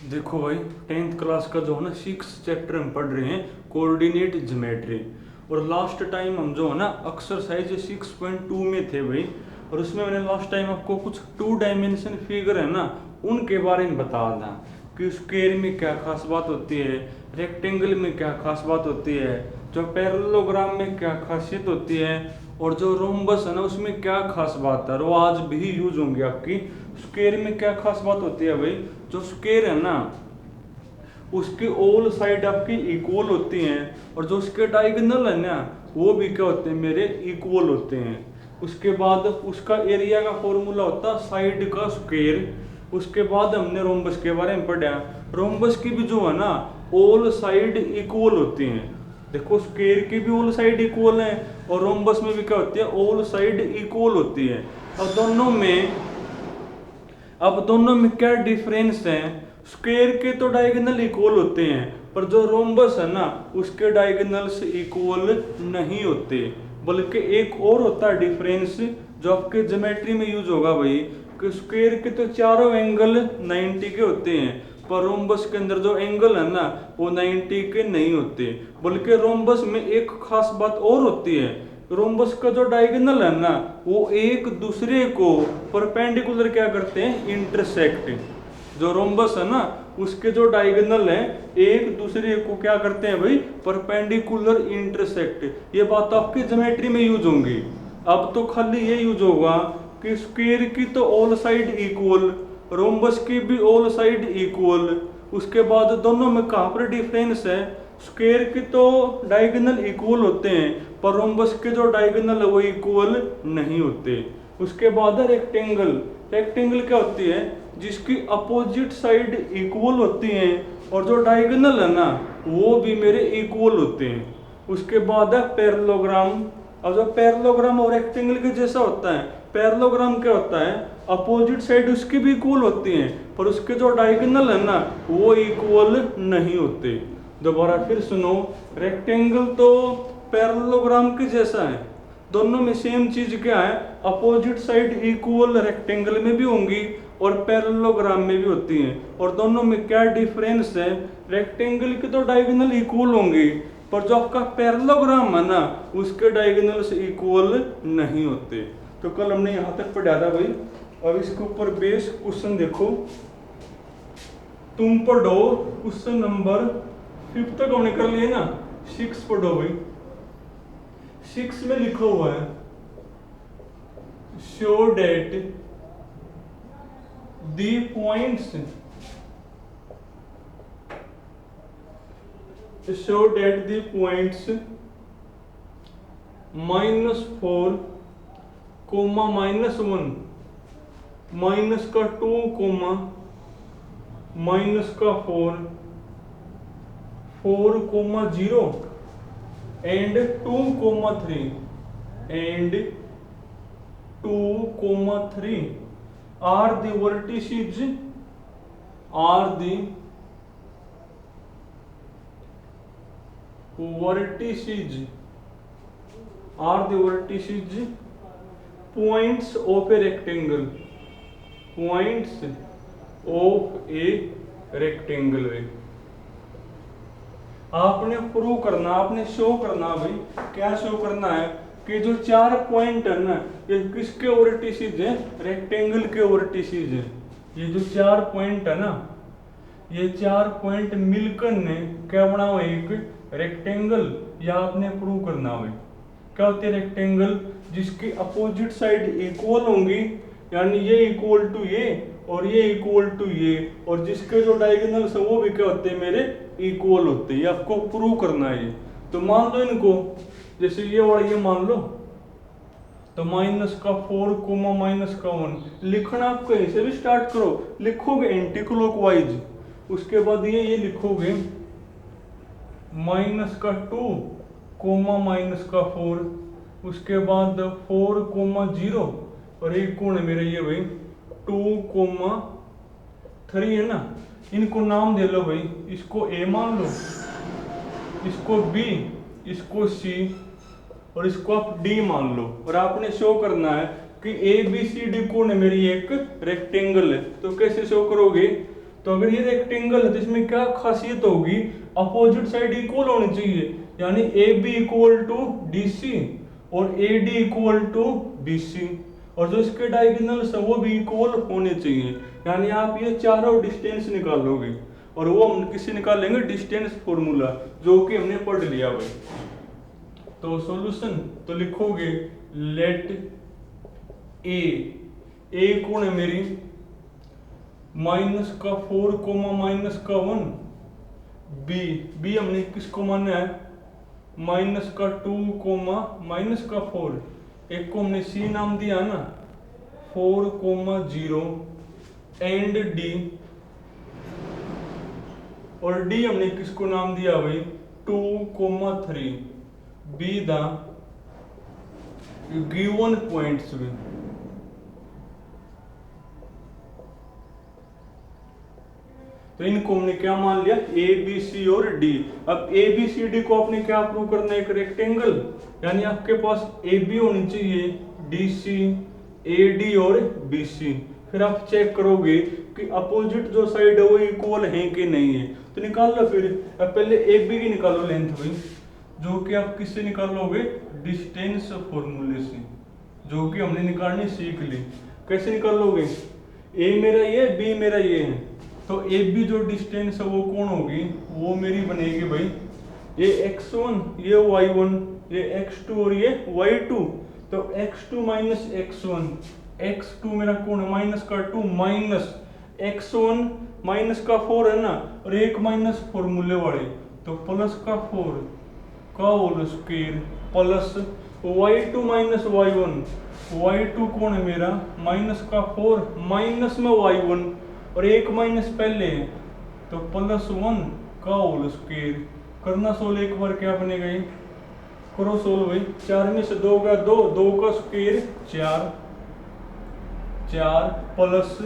देखो भाई, 10th class का जो है ना 6 चैप्टर हम पढ़ रहे हैं कोऑर्डिनेट ज्योमेट्री। और लास्ट टाइम हम जो है ना एक्सरसाइज 6.2 में थे भाई। और उसमें मैंने लास्ट टाइम आपको कुछ 2 डायमेंशन फिगर है ना उनके बारे में बताया था कि स्क्वायर में क्या खास बात होती है, रेक्टेंगल में क्या खास बात होती है, जो पैरेललोग्राम में क्या खासियत होती है, और जो रोम्बस है ना उसमें क्या खास बात है। और वो आज भी यूज होंगी आपकी। स्क्वायर में क्या खास बात होती है भाई, जो स्क्वायर है ना उसकी ऑल साइड आपकी इक्वल होती हैं, और जो उसके डायगोनल है ना वो भी क्या होते हैं मेरे, इक्वल होते हैं। उसके बाद उसका एरिया का फॉर्मूला होता है साइड का स्क्वायर। उसके बाद हमने रोम्बस के बारे में पढ़ा। रोम्बस की भी जो है ना ऑल साइड इक्वल होती हैं। देखो स्क्वायर की भी ऑल साइड इक्वल है, और रोम्बस में भी क्या होती है, ऑल साइड इक्वल होती है। अब दोनों में क्या डिफरेंस है, स्क्वायर के तो डायगोनल इक्वल होते हैं, पर जो रोम्बस है ना उसके डायगोनल्स इक्वल नहीं होते। बल्कि एक और होता है डिफरेंस जो आपके ज्योमेट्री में यूज होगा भाई, कि स्क्वायर के तो चारों एंगल 90 के होते हैं, पर रोम्बस के अंदर जो एंगल है ना वो 90 के नहीं होते। बल्कि रोम्बस में एक खास बात और होती है, रोम्बस का जो डायगोनल है ना वो एक दूसरे को परपेंडिकुलर क्या करते हैं, इंटरसेक्ट। जो रोम्बस है ना उसके जो डायगोनल है एक दूसरे को क्या करते हैं भाई, परपेंडिकुलर इंटरसेक्ट। ये बात आपकी ज्योमेट्री में यूज होंगी। अब तो खाली ये यूज होगा कि स्क्वायर की तो ऑल साइड इक्वल, रोम्बस की भी ऑल साइड इक्वल। उसके बाद दोनों में कहाँ पर डिफरेंस है, स्क्वायर के तो डायगोनल इक्वल होते हैं, पर रोम्बस के जो डायगोनल है वो इक्वल नहीं होते। उसके बाद है रेक्टेंगल। रेक्टेंगल क्या होती है, जिसकी अपोजिट साइड इक्वल होती हैं, और जो डायगोनल है ना वो भी मेरे इक्वल होते हैं। उसके बाद है पैरेललोग्राम। अब जो पैरेललोग्राम और रेक्टेंगल के जैसा होता है, पैरेललोग्राम क्या होता है, अपोजिट साइड उसकी भी इक्वल होती हैं, पर उसके जो डायगोनल है ना वो इक्वल नहीं होते। दोबारा फिर सुनो, रेक्टेंगल तो पैरेललोग्राम के जैसा है, दोनों में सेम चीज क्या है, अपोजिट साइड इक्वल रेक्टेंगल में भी होंगी और पैरेललोग्राम में भी होती हैं। और दोनों में क्या डिफरेंस है, रेक्टेंगल के तो डायगोनल इक्वल होंगे, पर जो आपका पैरेललोग्राम है ना उसके डायगोनल्स इक्वल नहीं होते। तो कल हमने यहाँ तक पढ़ा था भाई। अब इसके ऊपर बेस क्वेश्चन देखो, तुम पढ़ो क्वेश्चन नंबर 5 तक हमने कर लिए ना, 6 पढ़ो भाई। 6 में लिखा हुआ है, show that the points, show that the points -4, -1, -2, -4, 4, 0 and 2, 3 are the vertices points of a rectangle, points of a rectangle। आपने प्रूव करना, आपने शो करना भाई। क्या शो करना है कि जो 4 पॉइंट है ना ये किसके वर्टिसेस है, रेक्टेंगल के वर्टिसेस है। ये जो 4 पॉइंट है ना ये 4 पॉइंट मिलकर ने क्या बना हुआ, एक रेक्टेंगल। या आपने प्रूव करना है क्या होती है रेक्टेंगल, जिसकी अपोजिट साइड इक्वल होंगी, यानी ये इक्वल टू ये और ये इक्वल टू ये, और जिसके जो डायगोनल्स है वो भी क्या होते हैं मेरे, इक्वल होते हैं। ये आपको प्रूव करना है। तो मान लो इनको, जैसे ये वाला ये मान लो, तो -4, -1 लिखना आप कहीं से भी स्टार्ट करो, लिखोगे एंटी क्लॉकवाइज। उसके बाद ये लिखोगे -2, -4, उसके बाद 4, 0, और एक कौन है मेरे ये भाई 2, 3 है ना। इनको नाम दे लो भाई, इसको ए मान लो, इसको बी, इसको सी, और इसको आप डी मान लो। और आपने शो करना है कि ए बी सी डी कौन है मेरी, एक रेक्टेंगल है। तो कैसे शो करोगे, तो अगर ये रेक्टेंगल है तो इसमें क्या खासियत होगी, अपोजिट साइड इक्वल होनी चाहिए, यानी A B equal to D C और A D equal to B C, और जो इसके डायगोनल्स है वो भी इक्वल होने चाहिए। यानी आप ये चारों डिस्टेंस निकालोगे और वो हम किससे निकालेंगे, डिस्टेंस फॉर्मूला जो कि हमने पढ़ लिया भाई। तो सॉल्यूशन तो लिखोगे लेट ए कौन है मेरी, माइनस का 4 कोमा माइनस का 1, बी हमने किसको माना है, माइनस का 2 कोमा माइनस का 4, एक को हमने सी नाम दिया ना 4 कोमा 0 एंड डी, और डी हमने किसको नाम दिया भाई 2 comma 3, be the given points में। तो इनको हमने क्या मान लिया, ए बी सी और डी। अब ए बी सी डी को आपने क्या प्रूव करना है, एक रेक्टेंगल, यानी आपके पास ए बी होनी चाहिए, डी सी, ए डी और बी सी। फिर आप चेक करोगे कि अपोजिट जो साइड है वो इक्वल है कि नहीं है, तो निकाल लो फिर। अब पहले ए बी की निकालो लेंथ भाई, जो कि आप किससे निकालोगे, डिस्टेंस फॉर्मूले से, जो कि हमने निकालनी सीख ली। कैसे निकालोगे, ए मेरा ये, बी मेरा ये है, तो ए बी जो डिस्टेंस है वो कौन होगी, वो मेरी बनेगी भाई ये x1 ये y1 ये x2 और ये y2। तो x2 माइनस x1, x2 मेरा कौन है माइनस का 2 माइनस x1 माइनस का 4 है ना, और एक माइनस फॉर्मूले वाले, तो प्लस का 4 का whole square plus y2 minus y1, y2 कौन है मेरा माइनस का 4 माइनस में y1 और एक माइनस पहले है, तो प्लस 1 का होल स्क्वायर। करना सोल्व एक बार, क्या बनेगा ये, करो सोल्व भाई। 4 में से 2 का 2, 2 का स्क्वायर 4, 4 प्लस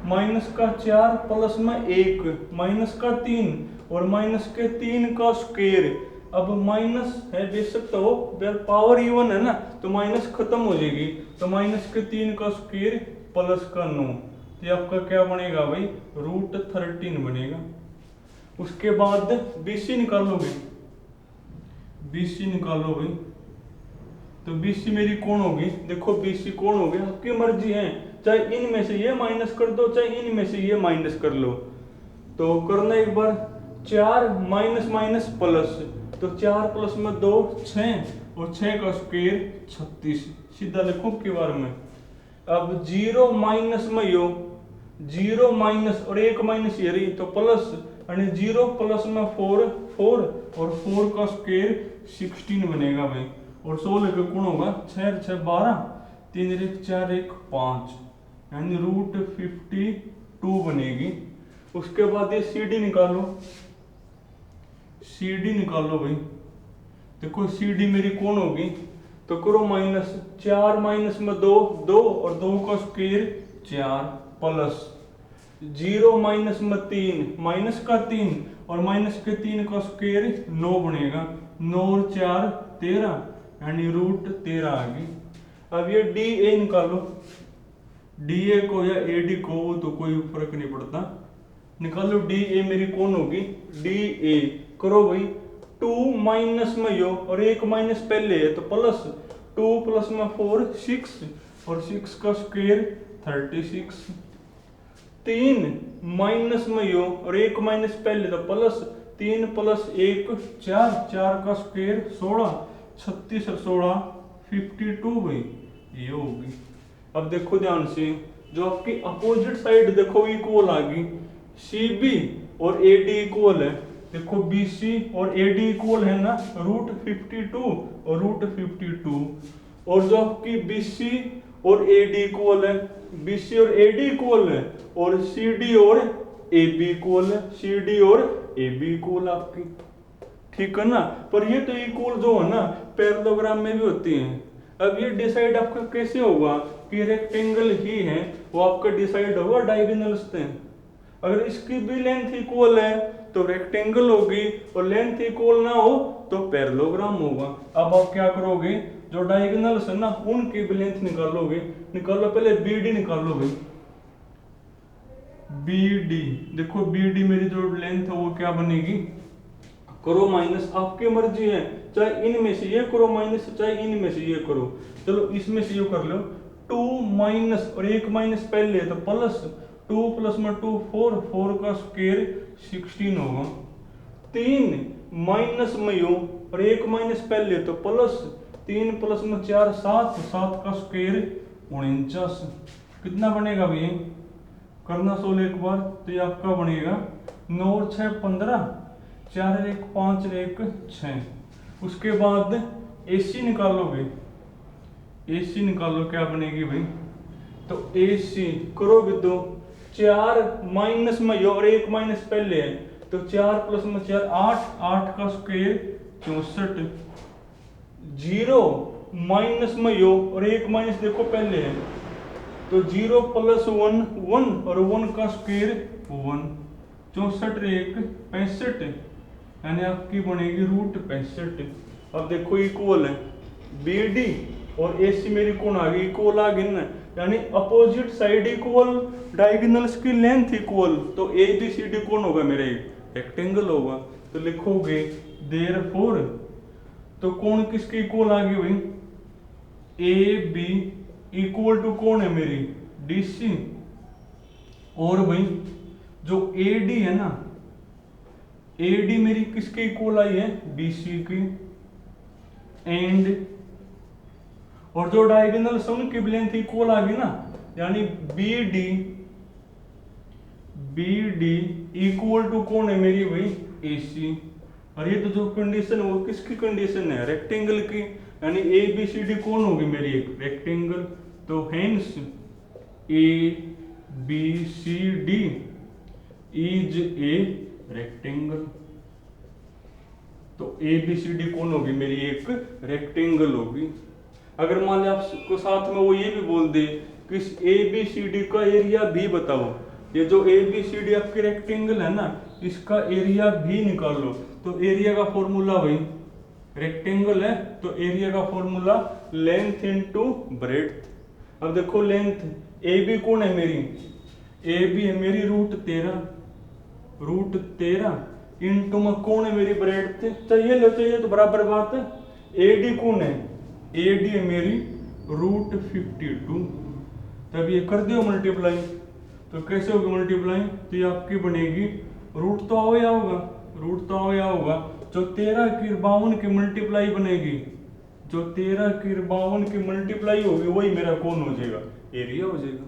माइनस का 4 प्लस में 1 माइनस का 3 और माइनस के 3 का स्क्वायर। अब माइनस है बेशक तो पावर इवन है ना, तो माइनस खत्म हो जाएगी, तो माइनस के 3 का स्क्वायर प्लस का 9, तो आपका क्या बनेगा भाई √13 बनेगा। उसके बाद BC निकालोगे, BC निकालो भाई, तो BC मेरी कौन होगी, देखो BC कौन होगी, आपकी मर्जी है, चाहे इनमें से ये माइनस कर दो चाहे इनमें से ये माइनस कर लो। तो करना एक बार, 4 माइनस माइनस प्लस, तो 4 प्लस में 2 6 और 6 का स्क्वायर 36, सीधा लिखो के बारे में। अब 0 माइनस में यो 0 माइनस और 1 माइनस ये रही, तो प्लस, यानी 0 प्लस में 4 और 4 का स्क्वायर 16 बनेगा भाई। और 16 का गुण होगा 6 6 12, 3 1 4 1 5, यानी √52 बनेगी। उसके बाद ये CD निकालो, CD निकालो भाई, देखो CD मेरी कौन होगी, तो करो माइनस, 4 माइनस में 2 2 और 2 का स्क्वायर 4 प्लस 0 माइनस में 3 माइनस का 3 और माइनस के 3 का स्क्वायर 9 बनेगा, 9 और 4 13, यानी √13 आ गई। अब ये DA निकालो, DA को या AD को वो तो कोई फर्क नहीं पड़ता, निकालो DA मेरी कौन होगी, DA करो भाई 2 माइनस में यो और 1 माइनस पहले है, तो प्लस 2 प्लस में 4 6 और 6 का स्क्वायर 36, 3 माइनस में यो और 1 माइनस पहले, तो प्लस 3 प्लस 1 4, 4 का स्क्वायर 16, 36 और 16 52 भाई ये होगी। अब देखो ध्यान से, जो आपकी अपोजिट साइड देखो इक्वल आ गई, CB और AD इक्वल है, देखो BC और AD इक्वल है ना, √52 और √52, और जो आपकी BC और AD इक्वल है, BC और AD इक्वल है, और CD और AB इक्वल है, CD और AB इक्वल आपकी, ठीक है ना। पर ये तो इक्वल जो है ना पैरेललोग्राम में भी होती है। अब ये डिसाइड आपका कैसे होगा कि रेक्टेंगल ही है, वो आपका डिसाइड होगा डायगोनल्स से। अगर इसकी भी लेंथ इक्वल है तो रेक्टेंगल होगी, और लेंथ इक्वल ना हो तो पैरेललोग्राम होगा। अब आप क्या करोगे, जो डायगोनल्स है ना उनकी भी लेंथ निकालोगे। निकालो पहले BD निकालो भाई, बी डी, देखो बी डी मेरी जो लेंथ है वो क्या बनेगी, करो माइनस, आपकी मर्जी है, चाहे इनमें से ये करो माइनस, चाहे इनमें से ये करो। चलो इसमें से ये कर लो, 2 माइनस और एक माइनस पहले तो प्लस, 2 प्लस में 2 4, 4 का स्क्वायर 16 होगा। 3 माइनस में यो और एक माइनस पहले तो प्लस, 3 प्लस में 4 7, 7 का स्क्वायर 49। कितना बनेगा भैया, करना सोल एक बार, तो ये आपका बनेगा 9 और 6 15, 4 और 1 5 और 1 6। उसके बाद AC निकालोगे, AC निकालो क्या बनेगी भाई, तो AC करो भी दो, 4 माइनस में यो और एक माइनस पहले है तो 4 प्लस में 4 8, 8 का स्क्वायर 64। 0 माइनस में यो और एक माइनस देखो पहले है तो 0 प्लस 1 1 और 1 का स्क्वायर 1, 64 1 65, यानी आपकी बनेगी रूट 65। अब देखो इक्वल है, BD और AC मेरी कौन आ गई, इक्वल आ गई ना, यानी अपोजिट साइड इक्वल, डायगोनल्स की लेंथ इक्वल, तो ABCD कौन होगा मेरे, रेक्टेंगल होगा। तो लिखोगे देयरफॉर, तो कौन किसके इक्वल आ गई भाई, AB इक्वल टू कौन है मेरी, DC, और भाई जो AD है ना, AD मेरी किसके इक्वल आई है, BC की, एंड और जो डायगोनल सम की लेंथ इक्वल आ गई ना, यानी BD इक्वल टू कौन है मेरी भाई, AC। और ये तो जो कंडीशन है वो किसकी कंडीशन है, रेक्टेंगल की, यानी ABCD कौन होगी मेरी, एक रेक्टेंगल। तो hence ABCD is a rectangle. तो ABCD कौन होगी मेरी, एक रेक्टेंगल होगी। अगर मान लिया आपको साथ में वो ये भी बोल दे कि इस ABCD का एरिया भी बताओ, ये जो ABCD आपकी रेक्टेंगल है ना, इसका एरिया भी निकालो, तो एरिया का फॉर्मूला भाई, रेक्टेंगल है तो एरिया का फॉर्मूला लेंथ इनटू ब्रेड्थ। अब देखो लेंथ AB कौन है मेरी, AB है मेरी रूट 13 इनटू में कौन है मेरी ब्रेड्थ, चाहिए लो चाहिए तो बराबर बात है। AD कौन है, AD है मेरी रूट 52। तब ये कर दियो मल्टीप्लाई, तो कैसे होगी मल्टीप्लाई, तो ये आपकी बनेगी रूट तो आओ या होगा, जो 13 की 52 की मल्टीप्लाई बनेगी, जो 13 की 52 की मल्टीप्लाई होगी वही मेरा कौन हो जाएगा, एरिया हो जाएगा।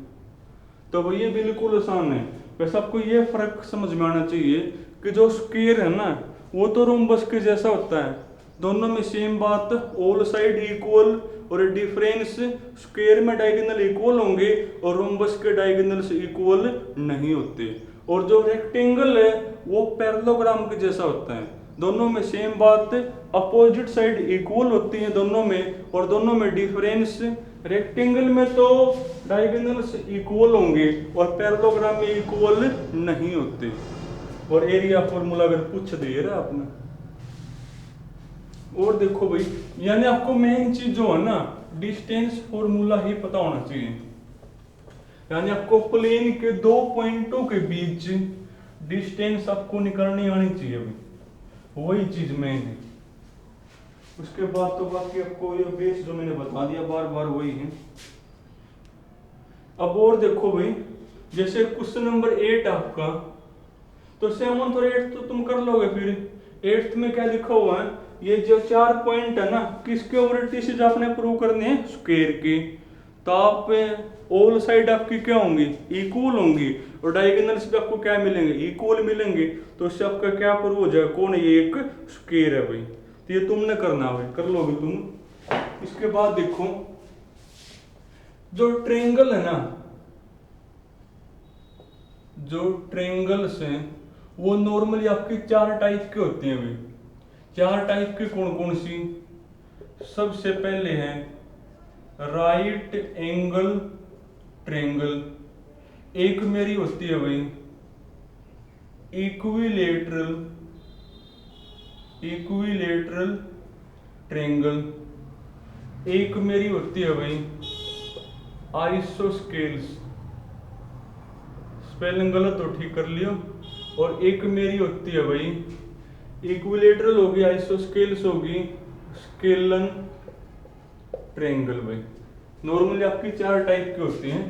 तो भैया बिल्कुल आसान है। वैसे आपको ये फर्क समझ में आना चाहिए कि जो स्क्वायर है ना वो तो रोम्बस के जैसा होता है, दोनों में सेम बात, ऑल साइड इक्वल, और डिफरेंस स्क्वायर में डायगोनल इक्वल होंगे और रोम्बस के डायगोनल्स इक्वल नहीं होते। और जो रेक्टेंगल है वो पैरेललोग्राम के जैसा होता है, दोनों में सेम बात, अपोजिट साइड इक्वल होती है दोनों में, और दोनों में डिफरेंस, रेक्टेंगल में तो डायगोनल्स इक्वल होंगे और पैरेललोग्राम में इक्वल नहीं होते। और एरिया फॉर्मूला अगर पूछ दिया रहा आपने, और देखो भाई, यानी आपको मेन चीज जो है ना, डिस्टेंस फॉर्मूला ही पता होना चाहिए, यानी आपको प्लेन के दो पॉइंटों के बीच डिस्टेंस आपको निकालनी आनी चाहिए भाई, वही चीज मेन है। उसके बाद तो बाकी आपको ये बेस जो मैंने बता दिया बार बार वही है। अब और देखो भाई, जैसे क्वेश्चन नंबर 8 आपका, तो 7th और 8th तो तुम कर लोगे, फिर 8th में क्या लिखा हुआ है, ये जो 4 पॉइंट है ना, किसके वर्टिसेस आपने प्रूव करने हैं, स्क्वायर के। तो आप ऑल साइड आपकी क्या होंगी, इक्वल होंगी, और डायगोनल्स पे आपको क्या मिलेंगे, इक्वल मिलेंगे। तो इससे आपका क्या प्रूव हो जाएगा, कौन है ये, एक स्क्वायर है भाई। तो ये तुमने करना है, कर लोगे तुम। इसके बाद देखो, जो ट्रायंगल है ना, जो ट्रायंगल्स हैं वो नॉर्मली आपकी 4 टाइप के होते हैं भाई। 4 टाइप के कौन कौन सी, सबसे पहले है राइट एंगल ट्रायंगल, एक मेरी होती है भाई इक्विलैटरल ट्रायंगल, एक मेरी होती है भाई आइसोस्केल्स स्पेलिंग गलत हो ठीक कर लियो। और एक मेरी होती है भाई इक्विलेटरल होगी, आइसोस्केल्स होगी, स्केलन, ट्रायंगल। भाई नॉर्मली आपकी 4 टाइप की होती हैं।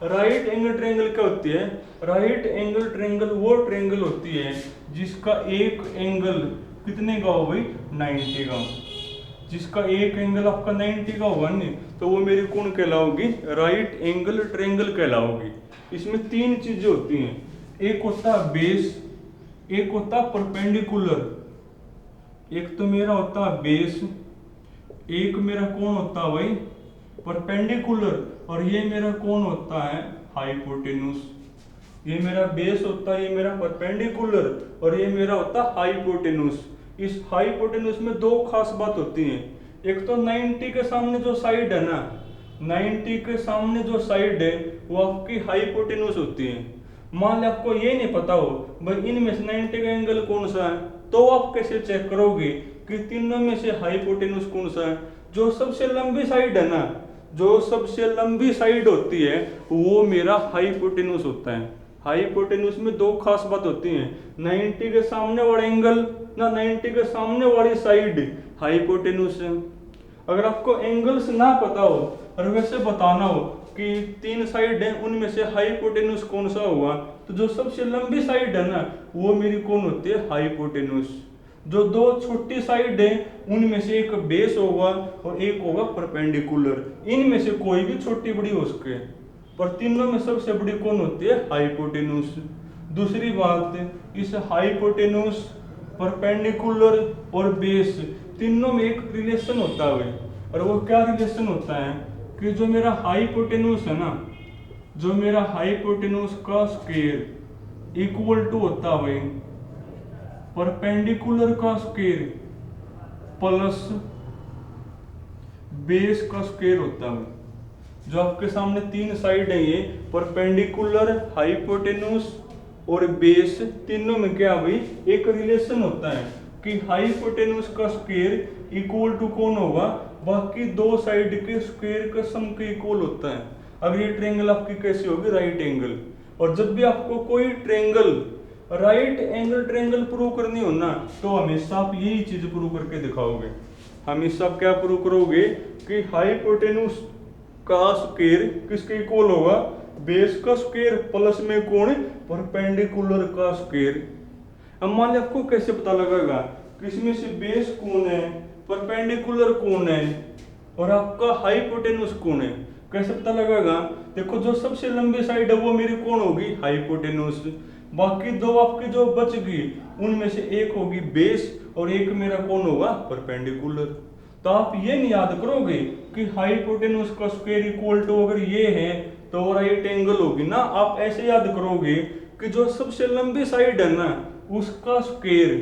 राइट एंगल ट्रायंगल क्या होती है? राइट एंगल ट्रायंगल वो ट्रायंगल होती है जिसका एक एंगल कितने का हो भाई? 90 का। जिसका एक एंगल आपका 90 का होगा नहीं तो वो मेरी कौन कहलाओगी? राइट एंगल ट्रायंगल कहलाओगी। इसमें 3 चीजें होती हैं, एक होता है बेस, एक होता है परपेंडिकुलर, एक तो मेरा होता है बेस, एक मेरा कौन होता है भाई? परपेंडिकुलर, और ये मेरा कौन होता है? हाइपोटेन्यूस। ये मेरा बेस होता है, ये मेरा परपेंडिकुलर, और ये मेरा होता है हाइपोटेन्यूस। इस हाइपोटेन्यूस में 2 खास बात होती हैं। एक तो 90 के सामने जो साइड है ना, 90 के सामने जो साइड है वो आपकी हाइपोटेन्यूस होती है। मान लो आपको ये नहीं पता हो भाई इनमें से 90 का एंगल कौन सा है, तो आप कैसे चेक करोगे कि तीनों में से हाइपोटेन्यूस कौन सा है? जो सबसे लंबी साइड है ना, जो सबसे लंबी साइड होती है वो मेरा हाइपोटेन्यूस होता है। हाइपोटेन्यूस में 2 खास बात होती हैं, 90 के सामने वाला एंगल ना 90 के सामने वाली साइड हाइपोटेन्यूस है। अगर आपको एंगल्स ना पता हो और वैसे बताना हो कि 3 साइड है उनमें से हाइपोटेन्यूस कौन सा होगा, तो जो सबसे लंबी साइड है ना वो मेरी कौन होती है? हाइपोटेन्यूस। जो 2 छोटी साइड है उनमें से एक बेस होगा और एक होगा परपेंडिकुलर। इनमें से कोई भी छोटी बड़ी हो सके, पर तीनों में सबसे बड़ी कौन होती है? हाइपोटेन्यूस। दूसरी बात, इस हाइपोटेन्यूस, परपेंडिकुलर और बेस तीनों में एक रिलेशन होता है। और वो क्या रिलेशन होता है कि जो मेरा हाइपोटेन्यूस है ना, जो मेरा हाइपोटेन्यूस का स्क्वायर इक्वल टू होता है भाई परपेंडिकुलर का स्क्वायर प्लस बेस का स्क्वायर होता है। जो आपके सामने 3 साइड है ये परपेंडिकुलर, हाइपोटेन्यूस और बेस, तीनों में क्या भाई एक रिलेशन होता है कि हाइपोटेन्यूस का स्क्वायर इक्वल टू कौन होगा? बाकी 2 साइड के स्क्वायर का सम के इक्वल होता है। अब ये ट्रायंगल आपकी कैसी होगी? Right angle. और जब भी आपको कोई triangle right angle triangle prove करनी हो ना तो हमेशा आप यही चीज प्रूव करके दिखाओगे। हमेशा आप क्या प्रूव करोगे कि हाइपोटेन्यूस का स्क्वायर किसके इक्वल होगा? बेस का स्क्वायर प्लस में कौन? परपेंडिकुलर का स्क्वायर। अब मान लीजिए आपको कैसे पता लगेगा कि इसमें से बेस कौन है, परपेंडिकुलर कौन है और आपका हाइपोटेन्यूस कौन है? कैसे पता लगेगा? देखो जो सबसे लंबी साइड है वो मेरी कौन होगी? हाइपोटेन्यूस। बाकी 2 आपकी जो बच गई उनमें से एक होगी बेस और एक मेरा कौन होगा? परपेंडिकुलर। तो आप ये नहीं याद करोगे कि हाइपोटेन्यूस का स्क्वायर इक्वल टू अगर ये है तो राइट एंगल होगी ना, आप ऐसे याद करोगे कि जो सबसे लंबी साइड है ना उसका स्क्वायर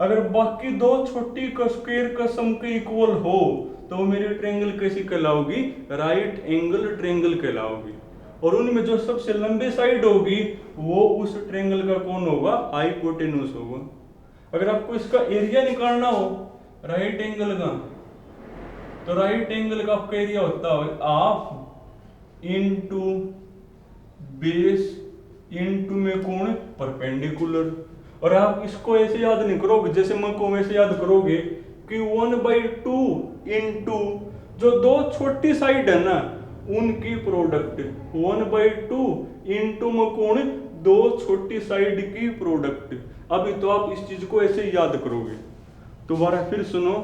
अगर बाकी 2 छोटी का स्क्वायर का सम के इक्वल हो तो मेरी ट्रायंगल कैसी कहलाओगी? राइट एंगल ट्रायंगल कहलाओगी। और उनमें जो सबसे लंबी साइड होगी वो उस ट्रायंगल का कौन होगा? हाइपोटेन्यूस होगा। अगर आपको इसका एरिया निकालना हो राइट एंगल का, तो राइट एंगल का आपका एरिया होता है हाफ इनटू बेस इनटू में कौन? परपेंडिकुलर। और आप इसको ऐसे याद नहीं करोगे जैसे मैं को वैसे याद करोगे कि 1/2 इनटू जो 2 छोटी साइड है ना उनकी प्रोडक्ट, 1/2 इनटू में कौन? 2 छोटी साइड की प्रोडक्ट। अभी तो आप इस चीज को ऐसे याद करोगे। दोबारा फिर सुनो,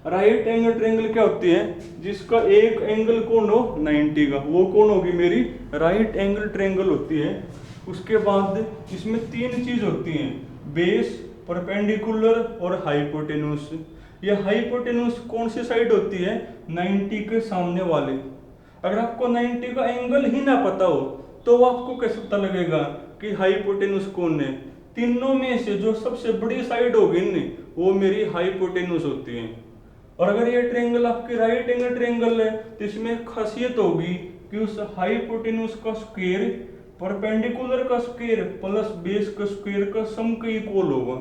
राइट एंगल ट्रायंगल क्या होती है? जिसका एक एंगल कौन हो? 90 का, वो कौन होगी? मेरी राइट एंगल ट्रायंगल होती है। उसके बाद इसमें 3 चीज होती हैं, बेस, परपेंडिकुलर और हाइपोटेन्यूस। ये हाइपोटेन्यूस कौन सी साइड होती है? 90 के सामने वाले। अगर आपको 90 का एंगल ही ना पता हो तो आपको कैसे पता लगेगा कि हाइपोटेन्यूस कौन है? तीनों में से जो सबसे बड़ी साइड होगी ना वो मेरी हाइपोटेन्यूस होती है। और अगर ये ट्रायंगल आपकी राइट एंगल ट्रायंगल है तो इसमें खासियत होगी कि उस हाइपोटेन्यूस का स्क्वायर परपेंडिकुलर का स्क्वायर प्लस बेस का स्क्वायर का सम के इक्वल होगा।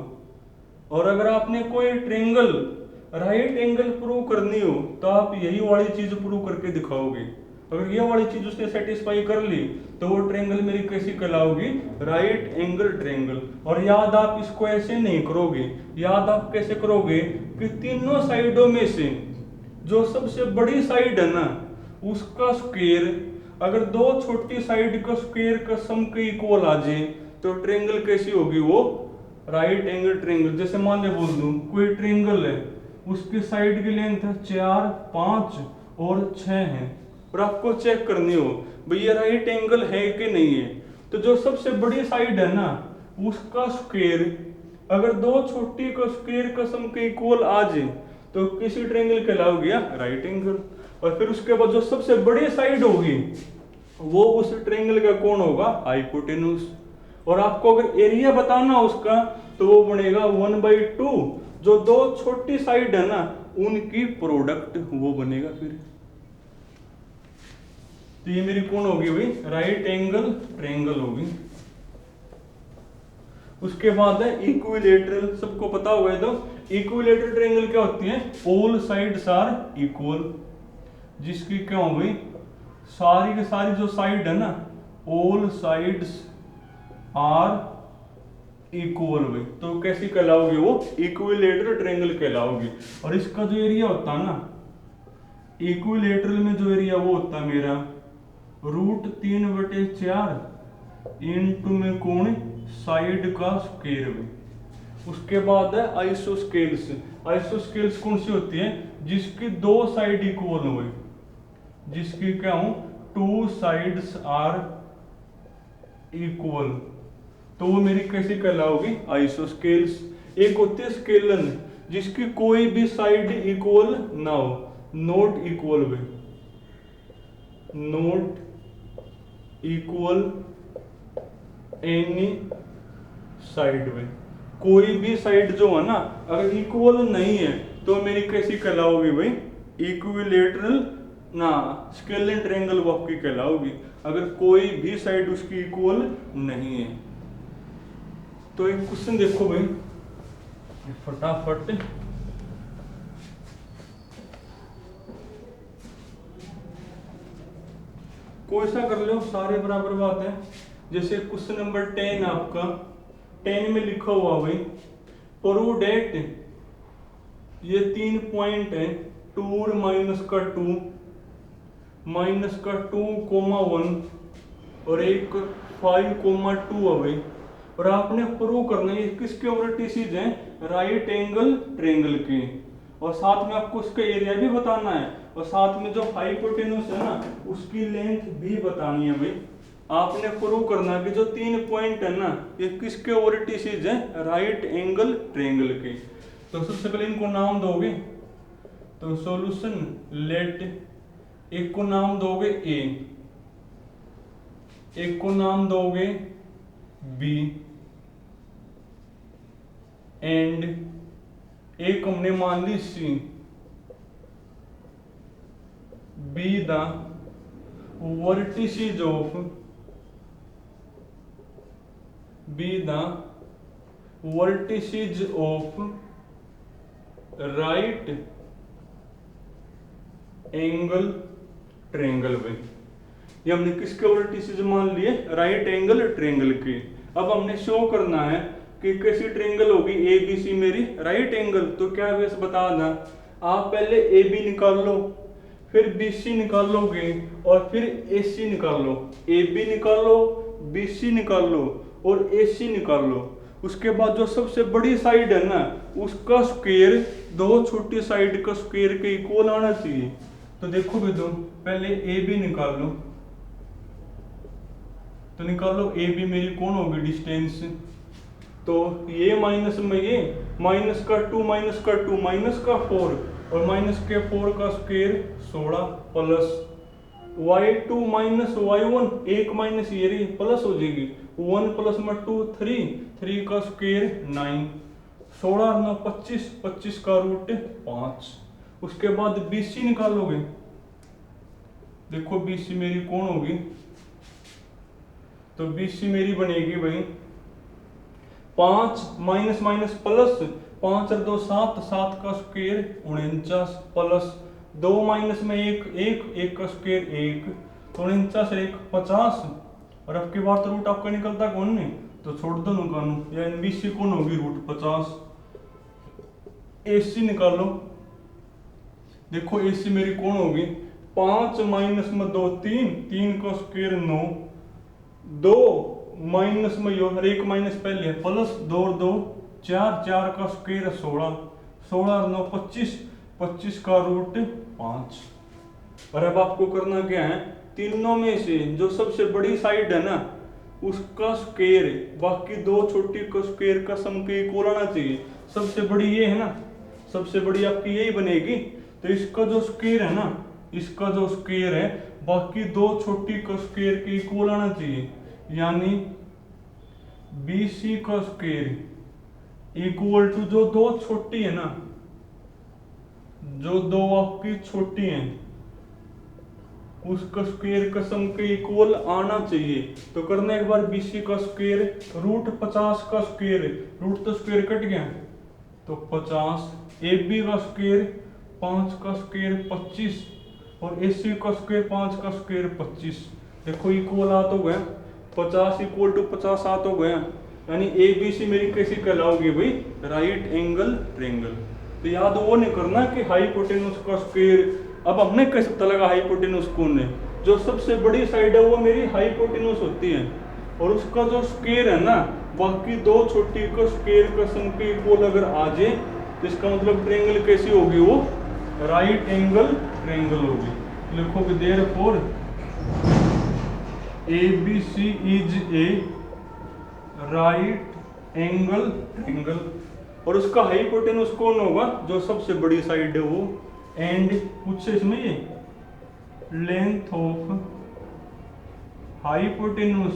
और अगर आपने कोई ट्रायंगल राइट एंगल प्रूव करनी हो तो आप यही वाली चीज प्रूव करके दिखाओगे। अगर ये वाली चीज उसने सेटिस्फाई कर ली तो वो ट्रायंगल मेरी कैसी कहलाओगी, राइट एंगल ट्रायंगल। और याद आप इसको ऐसे नहीं करोगे, याद आप कैसे करोगे कि तीनों साइडों में से जो सबसे बड़ी साइड है ना उसका स्क्वायर अगर दो छोटी साइड का स्क्वायर का सम के इक्वल आ जाए तो ट्रायंगल कैसी होगी, वो राइट एंगल ट्रायंगल। जैसे मान ले बोल दूं कोई ट्रायंगल है, उसकी साइड की लेंथ है 4, 5 और 6 है, और आपको चेक करनी हो भैया राइट एंगल है कि नहीं है। तो जो सबसे बड़ी साइड है ना उसका स्क्वायर अगर दो छोटी का स्क्वायर का सम के इक्वल आ जाए तो किसी ट्रायंगल कहलाओगी राइट एंगल। और फिर उसके बाद जो सबसे बड़ी साइड होगी वो उस ट्रायंगल का कौन होगा, हाइपोटेन्यूज। और आपको अगर एरिया बताना उसका तो वो बनेगा 1/2, जो दो छोटी साइड है ना उनकी प्रोडक्ट वो बनेगा फिर। तो ये मेरी कौन होगी भाई, राइट एंगल ट्रायंगल होगी। उसके बाद है इक्विलेटरल, सबको पता होगा। तो इक्विलेटरल ट्रायंगल क्या होती है, ऑल साइड्स आर इक्वल, जिसकी क्या हो गई सारी की सारी जो साइड है ना ऑल साइड्स आर इक्वल भाई, तो कैसी कहलाओगी वो, इक्विलेटरल ट्रायंगल कहलाओगी। और इसका जो एरिया होता है ना इक्विलेटरल में जो एरिया वो होता है मेरा √3/4 इंटू में कोण साइड का स्क्वायर में। उसके बाद है आइसोस्केल्स। आइसोस्केल्स कौन सी होती है, जिसकी दो साइड इक्वल हो, जिसकी क्या हो 2 साइड्स आर इक्वल, तो वो मेरी कैसी कहलाओगी, आइसोस्केल्स। एक होती है स्केलन जिसकी कोई भी साइड इक्वल ना हो, not equal way, not equal any side में। कोई भी साइड जो है ना अगर इक्वल नहीं है तो मेरी कैसी कहलाओगी भाई, इक्विलेटरल ना स्केलन ट्रायंगल वो आपकी कहलाओगी, अगर कोई भी साइड उसकी इक्वल नहीं है। तो एक क्वेश्चन देखो भाई फटाफट, कोई सा कर लो सारे बराबर बात है। जैसे क्वेश्चन नंबर 10 आपका 10 में लिखा हुआ भाई प्रूव डेट, ये 3 पॉइंट है 2 माइनस का 2 माइनस का 2,1 और एक 5,2 है भाई। और आपने प्रूव करना है किसके वर्टिसेस हैं, राइट एंगल ट्रायंगल के, और साथ में आपको उसका एरिया भी बताना है, और साथ में जो हाइपोटेन्यूज है ना उसकी लेंथ भी बतानी है भाई। आपने प्रूव करना है कि जो 3 पॉइंट है ना ये किसके वर्टिसेस हैं, राइट एंगल ट्रायंगल के। तो सबसे पहले इनको नाम दोगे, तो सॉल्यूशन लेट, एक को नाम दोगे ए, एक को नाम दोगे बी, एंड एक हमने मान ली C, be the vertices of, be the vertices of right angle triangle में। ये हमने किसके वर्टिसेस मान लिए, राइट एंगल ट्रायंगल के। अब हमने शो करना है कि कैसी ट्रायंगल होगी ए बी सी मेरी राइट एंगल। तो क्या वैसे बता दें, आप पहले ए बी निकाल लो, फिर बी सी निकाल लोगे और फिर ए सी निकाल लो। ए बी निकाल लो, बी सी निकाल लो और ए सी निकाल लो। उसके बाद जो सबसे बड़ी साइड है ना उसका स्क्वायर दो छोटी साइड का स्क्वायर के इक्वल आना चाहिए। तो देखो भी तुम पहले ए बी निकाल लो, तो निकालो ए बी मेरी कौन होगी, डिस्टेंस। तो ये माइनस में ये माइनस का 2 माइनस का 2 माइनस का 4 और माइनस के 4 का square 16 plus y2 minus y1 एक माइनस ये रही प्लस हो जाएगी 1 प्लस में 2 3 का स्क्वायर 9 16 9 25 25 का रूट 5। उसके बाद BC निकालोगे, देखो BC मेरी कौन होगी, तो BC मेरी बनेगी भाई 5 माइनस माइनस प्लस 5 और 2 7 7 का स्क्वायर 49 प्लस 2 माइनस में 1 1 1 का स्क्वायर 1, 49 1 50, और अब की बार तो रूट आपका निकलता कौन नहीं, तो छोड़ दो नुकानू, या एनबीसी कौन होगी रूट 50। एसी निकालो, देखो एसी मेरी कौन होगी, 5 माइनस में 2 3, 3 का स्क्वायर 9, 2 माइनस में यो हर एक माइनस पहले है, प्लस 2 और 2 4, 4 का स्क्वायर 16, 16 और 9 25, 25 का रूट 5। और अब आपको करना क्या है, तीनों में से जो सबसे बड़ी साइड है ना उसका स्क्वायर बाकी दो छोटी का स्क्वायर का सम के इक्वल आना चाहिए। सबसे बड़ी ये है ना, सबसे बड़ी आपकी यही बनेगी, तो इसका जो स्क्वायर है ना, इसका जो स्क्वायर है बाकी दो छोटी का स्क्वायर के इक्वल आना चाहिए, यानी BC का स्क्वायर इक्वल टू जो दो छोटी है ना, जो दो आपकी छोटी हैं उसका स्क्वायर का सम के इक्वल आना चाहिए। तो करना एक बार BC का स्क्वायर रूट 50 का स्क्वायर, रूट तो स्क्वायर कट गया तो 50, AB का स्क्वायर 5 का स्क्वायर 25, और AC का स्क्वायर 5 का स्क्वायर 25। देखो इक्वल आ तो गया, 50 इक्वल टू 50 आ तो गया, यानी ABC मेरी कैसी कहलाओगी भाई, राइट एंगल ट्रायंगल। तो याद वो नहीं करना कि हाइपोटेन्यूज का स्क्वायर, अब हमने कैसे पता लगा हाइपोटेन्यूज कौन है, जो सबसे बड़ी साइड है वो मेरी हाइपोटेन्यूज होती है, और उसका जो स्क्वायर है ना बाकी दो छोटी का स्क्वायर का सम के इक्वल अगर आ जाए तो इसका मतलब ट्रायंगल कैसी होगी, वो राइट एंगल ट्रायंगल होगी। लिखोगे therefore ABC is a right angle triangle, और उसका हाइपोटेन्यूज कौन होगा, जो सबसे बड़ी साइड है वो, एंड कुछ इसमें ये लेंथ ऑफ हाइपोटेन्यूज